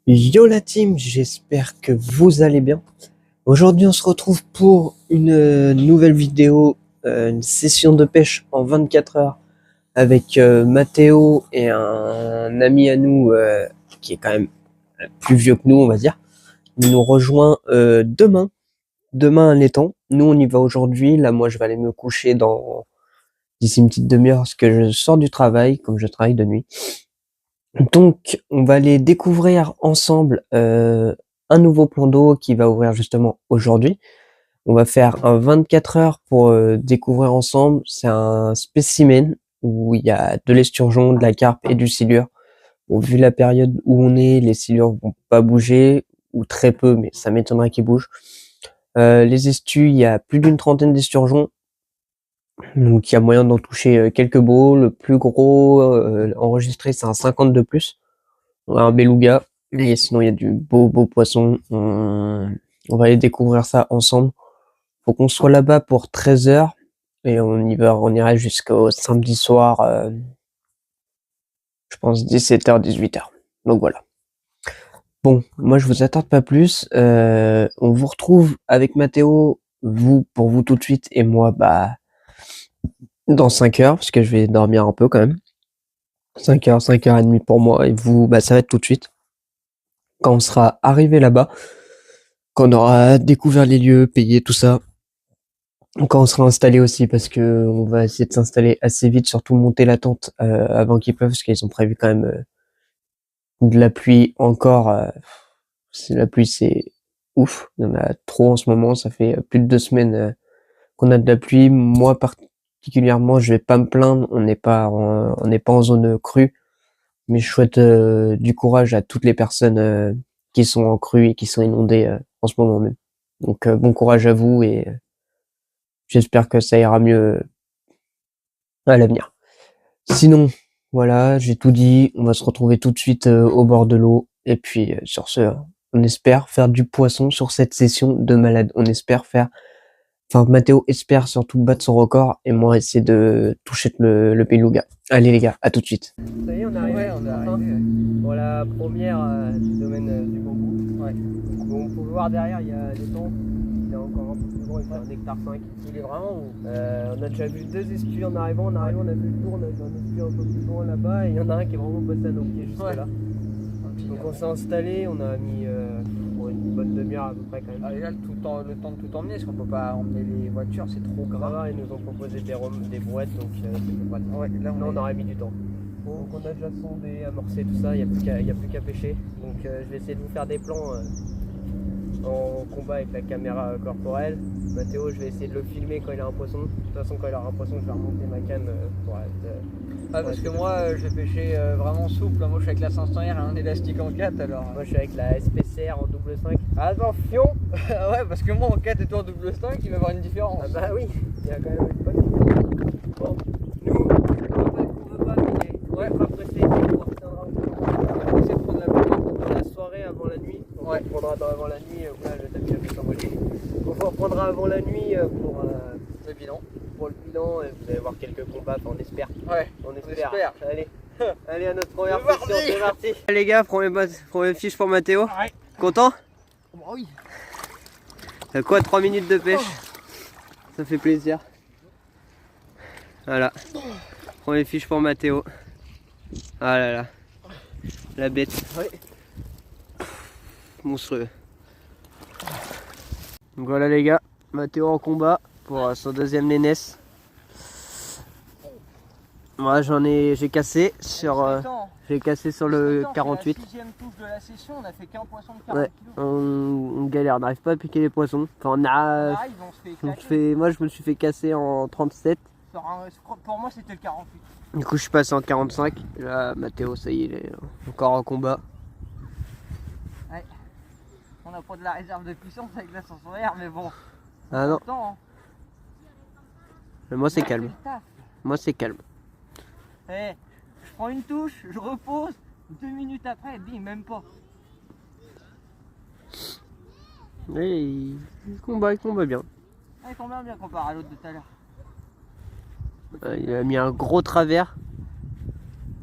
Yo la team, j'espère que vous allez bien. Aujourd'hui, on se retrouve pour une nouvelle vidéo, une session de pêche en 24 heures avec Mathéo et un ami à nous qui est quand même plus vieux que nous, on va dire. Il nous rejoint demain à l'étang. Nous, on y va aujourd'hui. Là, moi, je vais aller me coucher d'ici une petite demi-heure parce que je sors du travail, comme je travaille de nuit. Donc, on va aller découvrir ensemble un nouveau plan d'eau qui va ouvrir justement aujourd'hui. On va faire un 24 heures pour découvrir ensemble. C'est un spécimen où il y a de l'esturgeon, de la carpe et du silure. Bon, vu la période où on est, les silures vont pas bouger, ou très peu, mais ça m'étonnerait qu'ils bougent. Les estus, il y a plus d'une trentaine d'esturgeons. Donc il y a moyen d'en toucher quelques beaux. Le plus gros enregistré, c'est un 50 de plus. Un beluga. Et sinon, il y a du beau poisson. On va aller découvrir ça ensemble. Faut qu'on soit là-bas pour 13 heures. Et on ira jusqu'au samedi soir, je pense 17h, 18h. Donc voilà. Bon, moi je vous attarde pas plus. On vous retrouve avec Mathéo, pour vous tout de suite, et moi, dans 5 heures, parce que je vais dormir un peu quand même. 5 heures, 5h30 pour moi, et vous, ça va être tout de suite. Quand on sera arrivé là-bas, quand on aura découvert les lieux, payé tout ça, quand on sera installé aussi, parce que on va essayer de s'installer assez vite, surtout monter la tente avant qu'il pleuve, parce qu'ils ont prévu quand même de la pluie encore. La pluie, c'est ouf, il y en a trop en ce moment, ça fait plus de 2 semaines qu'on a de la pluie. Moi particulièrement, je vais pas me plaindre, on n'est pas en zone crue, mais je souhaite du courage à toutes les personnes qui sont en crue et qui sont inondées en ce moment même. Donc bon courage à vous et j'espère que ça ira mieux à l'avenir. Sinon, voilà, j'ai tout dit. On va se retrouver tout de suite au bord de l'eau. Et puis, sur ce, on espère faire du poisson sur cette session de malade. On espère faire... Enfin, Mathéo espère surtout battre son record et moi essayer de toucher le beluga. Allez les gars, à tout de suite. Ça y est, on est arrivé. Ouais, on est arrivé. Pour la première du domaine du bambou. Ouais. Bon, on peut voir derrière, il y a l'étang. Il est encore un peu plus gros, il fait 1 hectare 5. Il est vraiment où On a déjà vu 2 estuis en arrivant. On a vu le tour, on a vu un estuis un peu plus loin là-bas. Et il y en a un qui est vraiment passé à nos pieds jusque là. Donc on s'est installé, on a mis une bonne demi-heure à peu près quand même. Déjà le temps de tout emmener, parce qu'on peut pas emmener les voitures, c'est trop Ça grave. va, ils nous ont proposé des brouettes, donc c'est pas de Ouais, là on aurait mis du temps. Donc on a déjà sondé, amorcé tout ça, il n'y a plus qu'à pêcher. Donc je vais essayer de vous faire des plans en combat avec la caméra corporelle. Mathéo, je vais essayer de le filmer quand il a un poisson. De toute façon, quand il aura un poisson, je vais remonter ma canne pour être... parce que moi, je vais pêcher vraiment souple. Moi, je suis avec la 500R et un élastique en 4, alors... Moi, je suis avec la SPCR en double 5. Attention. Ouais, parce que moi, en 4 et toi en double 5, il va y avoir une différence. Ah bah oui, il y a quand même une bonne différence. Bon, nous, on veut pas miner. Ouais, pas pressé, on va essayer de prendre la soirée avant la nuit. Donc Ouais. on prendra avant la nuit, là le tapis a fait s'envoler. Donc on reprendra avant la nuit Le bilan. pour le bilan et vous allez voir quelques combats, on espère. Ouais, On espère. Allez. Allez à notre première C'est session, parti. c'est parti. Les gars, premier fiche pour Mathéo. Ouais. Content? Bah oui. Quoi, 3 minutes de pêche? Ça fait plaisir. Voilà. Premier fiche pour Mathéo. Ah là là. La bête. Ouais. Monstrueux. Donc voilà les gars. Mathéo en combat pour son deuxième Nénès. Moi j'ai cassé sur j'ai cassé sur le 48. C'est la 6ème touche de la session, on a fait qu'un poisson de 40 Ouais, kg. on galère, on n'arrive pas à piquer les poissons. Enfin on a. Moi je me suis fait casser en 37. Pour moi c'était le 48. Du coup je suis passé en 45. Là Mathéo ça y est, il est encore en combat. Ouais. On a pas de la réserve de puissance avec la 500R, mais bon. Ah non. Temps, hein. Moi c'est calme. Moi c'est calme. Eh, je prends une touche, je repose, 2 minutes après, bim, même pas. Et il combat bien. Ah, il tombe bien comparé à l'autre de tout à l'heure. Il a mis un gros travers.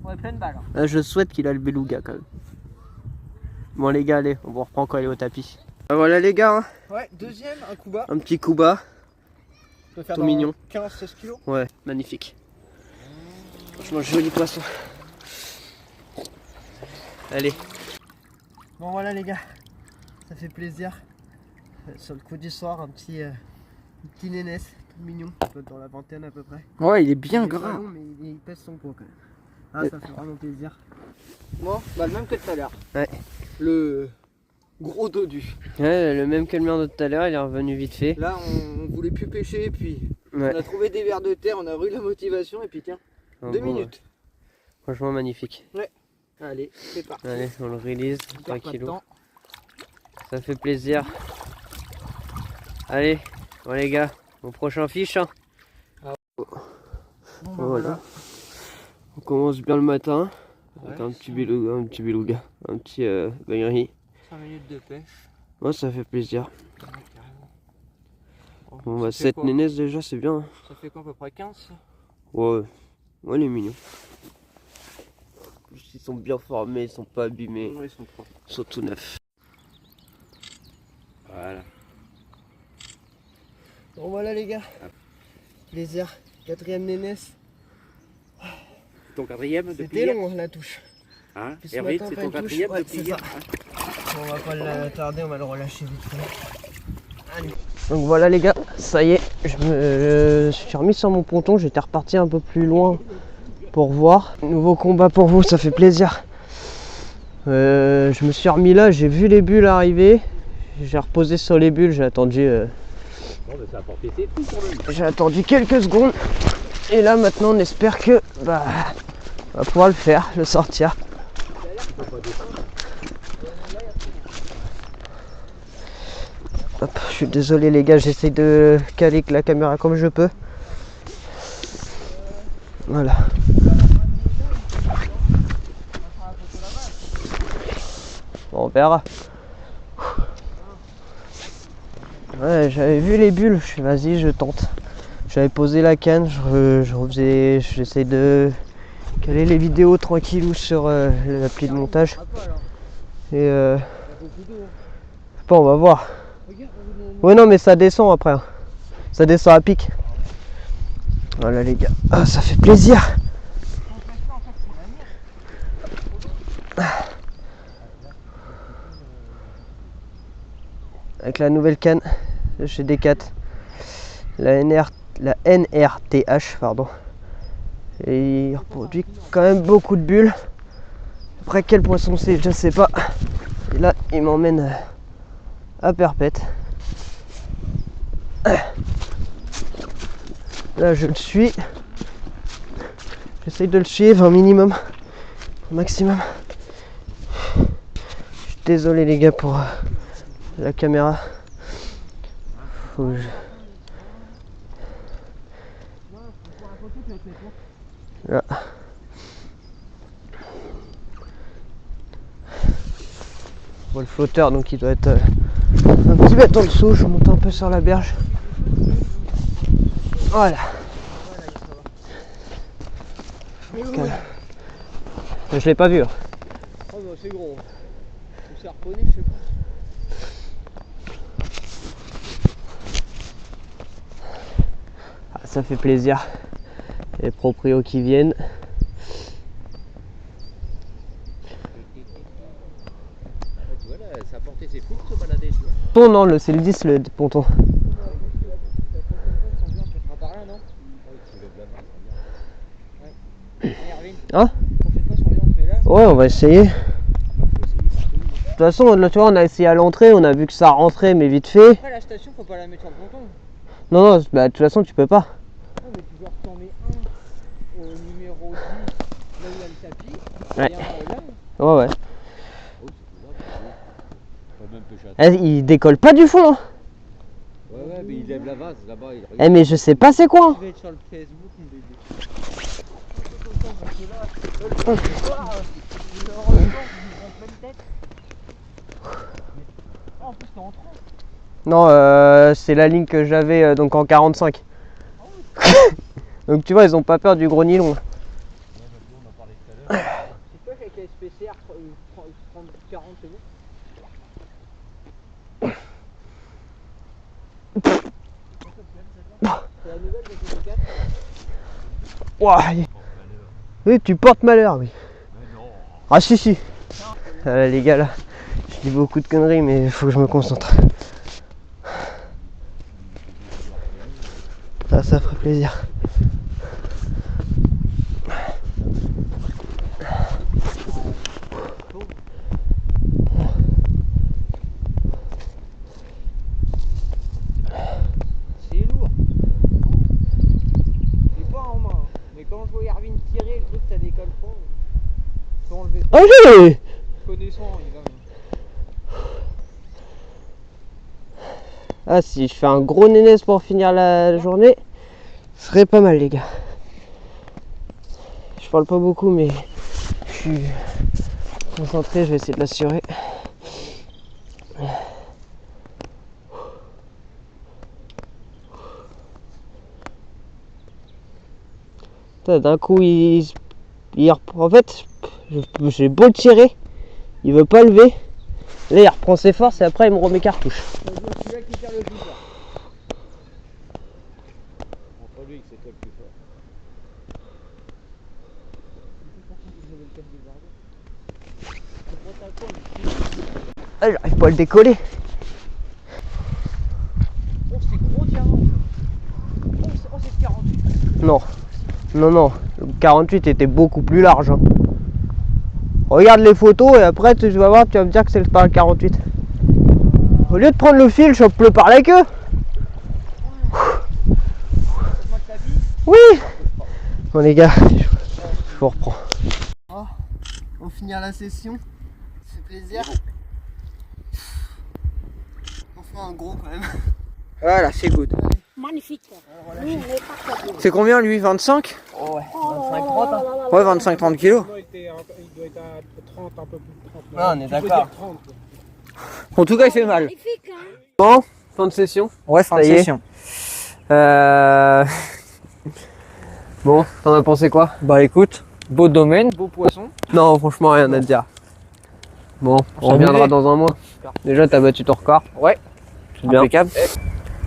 Ouais, pleine balle. Hein. Là, je souhaite qu'il a le beluga quand même. Bon les gars, allez, on vous reprend quand il est au tapis. Voilà les gars, hein. Ouais, deuxième, un coup bas. Un petit coup bas. Tout mignon. 15-16 kg. Ouais, magnifique. Franchement, joli poisson. Allez. Bon voilà les gars, ça fait plaisir. Sur le coup du soir, un petit nénès, tout mignon, dans la vingtaine à peu près. Ouais, il est bien Il est gras. pas long, mais il pèse son poids quand même. Ah, ça fait vraiment plaisir. Bon, bah le même que tout à l'heure. Ouais. Le gros dodu. Ouais, le même que le mien de tout à l'heure, il est revenu vite fait. Là, on voulait plus pêcher, puis Ouais. on a trouvé des vers de terre, on a eu la motivation, et puis tiens, Un 2 bon, minutes. Franchement magnifique. Allez, c'est parti. Allez, on le release, On perd pas de tranquillou. temps. Ça fait plaisir. Allez, bon les gars, au prochain fiche. Hein. Bon, bah, Voilà. On commence bien le matin. Avec Ouais, un petit beluga, un petit bagnerie. 5 minutes de pêche. Ouais, ça fait plaisir. Ouais, carrément. Bon bah ça fait 7 quoi nénès déjà, c'est bien. Ça fait quoi, à peu près 15 ça? Ouais, ouais, il est mignon. Ils sont bien formés, ils sont pas abîmés, Ouais, ils sont propres. ils sont tout neufs. Voilà. Bon voilà les gars. Plaisir. 4ème nénès. Ton quatrième depuis C'était hier long la touche. hein? Puis ce Hervé, matin, c'est pas ton une touche. quatrième Ouais, depuis c'est hier ça. hein? Bon, on va pas le tarder, on va le relâcher vite fait. Allez. Donc voilà les gars, ça y est, je suis remis sur mon ponton, j'étais reparti un peu plus loin pour voir. Nouveau combat pour vous, ça fait plaisir. Je me suis remis là, j'ai vu les bulles arriver, j'ai reposé sur les bulles, j'ai attendu, Bon, ben, ça a porté ses fruits pour lui. j'ai attendu quelques secondes. Et là maintenant on espère que bah, on va pouvoir le faire, le sortir. Hop, je suis désolé les gars, j'essaie de caler la caméra comme je peux. Voilà. On verra. Ouais, j'avais vu les bulles, je suis vas-y, je tente. J'avais posé la canne, j'essaie de caler les vidéos tranquillou sur l'appli de montage. Et bon, on va voir. Ouais, non, mais ça descend après. Hein. Ça descend à pic. Voilà les gars, ah, ça fait plaisir. Avec la nouvelle canne de chez Decat, la NRTH, pardon. Et il reproduit quand même beaucoup de bulles. Après quel poisson c'est, je sais pas. Et là, il m'emmène à perpète. Là, je le suis. J'essaye de le suivre un minimum, un maximum. Je suis désolé les gars pour la caméra. Faut que je... Là. On voit le flotteur, donc il doit être un petit peu en dessous. Je monte un peu sur la berge. Voilà. Je l'ai pas vu. Hein. Oh bah c'est gros. On s'est harponné, je sais pas. Ah, ça fait plaisir. Les proprios qui viennent. Tu vois là, ça a porté ses fruits de se balader, tu vois. Non, non, c'est le 10 le ponton. Par là, non? Hein? Prochaine fois, si on vient, on se met là. Ouais, on va essayer. De toute façon, là, tu vois, on a essayé à l'entrée, on a vu que ça rentrait, mais vite fait. Après, la station, faut pas la mettre sur le ponton. Non, non, bah, de toute façon, tu peux pas. Non, mais tu dois retourner un au numéro 10, là où il y a le tapis. Ouais. Et un là. Ouais, ouais. On peut même pêcher à Il décolle pas du fond. Hein. ouais, mais il lève la vase là-bas. Il regarde. Eh, mais je sais pas c'est quoi. Je vais être sur le Facebook, mon bébé. En plus, t'es en 30. Non, c'est la ligne que j'avais donc en 45. Donc tu vois, ils ont pas peur du gros nylon. C'est quoi avec la SPCR 30-40, c'est bon? Ouah. Oui, tu portes malheur, oui. Ah si si. Les gars là, je dis beaucoup de conneries mais il faut que je me concentre. Ah, ça ferait plaisir. C'est lourd. C'est pas en main. Mais quand je vois Erwin tirer, le truc ça décolle pas. Faut enlever. Allez. Connaissant, il va. Ah, si je fais un gros nénès pour finir la journée, ce serait pas mal les gars. Je parle pas beaucoup mais je suis concentré, je vais essayer de l'assurer. D'un coup il reprend. En fait, j'ai beau le tirer, il veut pas lever. Là il reprend ses forces et après il me remet cartouche. C'est celui-là qui tire le plus fort. Entre lui, c'est toi le plus fort. Ah, j'arrive pas à le décoller. Oh, c'est gros diamant. Oh, c'est 48. Non, non, non, le 48 était beaucoup plus large. Hein. Regarde les photos et après tu vas voir, tu vas me dire que c'est pas le 48. Au lieu de prendre le fil, chope-le par la queue. Oui. Bon les gars, je vous reprends. Oh, on finit la session, c'est plaisir. On fait un gros quand même. Voilà, c'est good. Magnifique. C'est combien lui, 25? Ouais, 25-30 hein. Ouais, 25-30 kilos. Il doit être à 30, un peu plus de 30. Ouais, on est d'accord. En tout cas, il fait mal. Magnifique, hein. Bon, fin de session. Ouais, fin de Ça y est. session. Bon, t'en as pensé quoi? Bah écoute, beau domaine, beau poisson. Non, franchement, rien à dire. Bon, on s'amusait. reviendra dans un mois. Déjà, t'as battu ton record. Ouais, C'est bien. impeccable.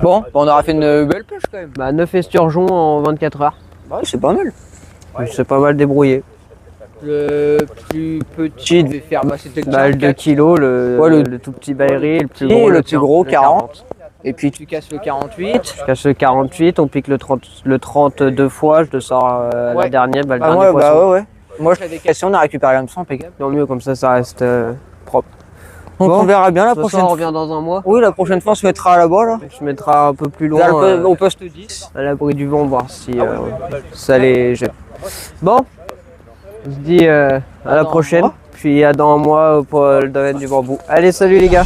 Bon, on aura fait une belle pêche quand même. Bah, 9 esturgeons en 24 heures. Bah ouais, c'est pas mal. C'est pas mal débrouillé. Le plus petit devait faire, bah c'était Bah, le 2 kilos, le tout petit baillerie, le plus Et gros, le plus tien, gros, le 40. Et puis tu casses le 48. Je casse le 48, on pique le 30 deux fois, je te sors la Ouais. dernière, bah, le Bah dernier ouais, poisson. bah ouais. Moi je l'avais cassé, on a récupéré l'hameçon, impeccable. Tant mieux, comme ça reste propre. Donc Bon, on verra bien la De toute façon, prochaine on fois. revient dans un mois. Oui, la prochaine fois on se mettra là-bas là. Je mettrai un peu plus loin, Vers au poste 10. à l'abri du vent, voir si ça les gêne. Bon, on se dit à la prochaine, puis à dans un mois pour le domaine du bambou. Allez, salut les gars.